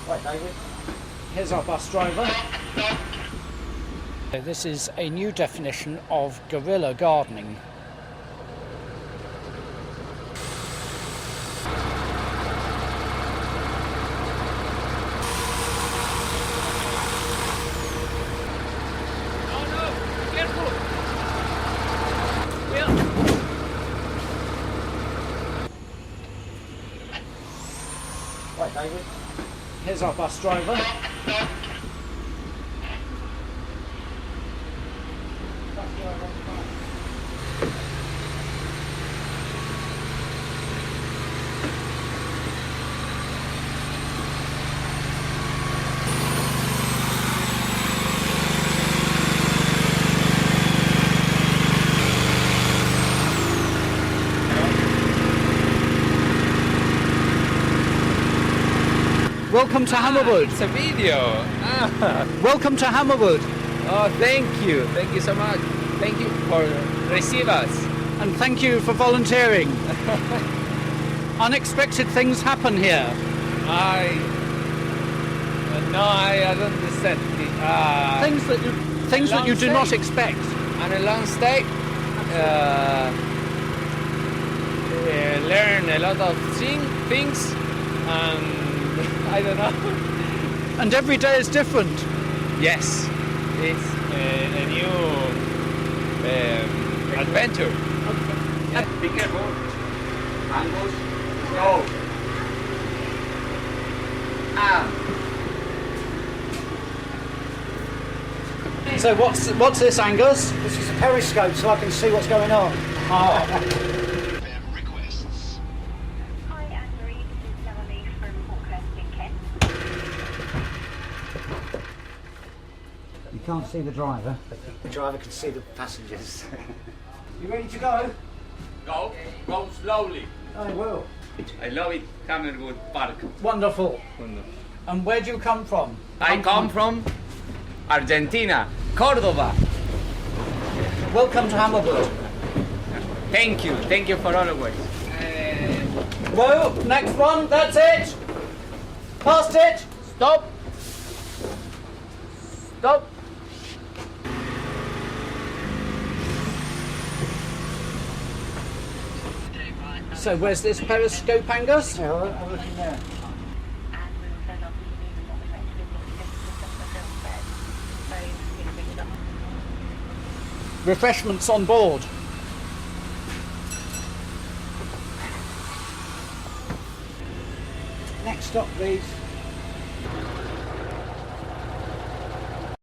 Right, David. Here's our bus driver. This is a new definition of guerrilla gardening. Oh no! Careful! Yeah. Right, David. Here's our bus driver. Welcome to Hammerwood. It's a video. Welcome to Hammerwood. Oh, thank you. Thank you so much. Thank you for receive us. And thank you for volunteering. Unexpected things happen here. I don't understand. Things that you do not expect. On a long stay, learn a lot of things, and I don't know. And every day is different. Yes, it's a new adventure. Yeah, be careful. Angus, go. So what's this, Angus? This is a periscope so I can see what's going on. Requests. Hi, Anne-Marie. This is Melanie from Hawkhurst in Kent. You can't see the driver, but the driver can see the passengers. You ready to go? Go slowly. I will. I love it, Hammerwood Park. Wonderful. And where do you come from? I come from Argentina, Cordoba. Welcome to Hammerwood. Thank you for always. Whoa, next one, that's it. Past it. Stop. Stop. So where's this periscope, Angus? Yeah, I'm looking there. And we also love the moving what we've actually been doing with the film bed. So you can bring it up. Refreshments on board. Next stop, please.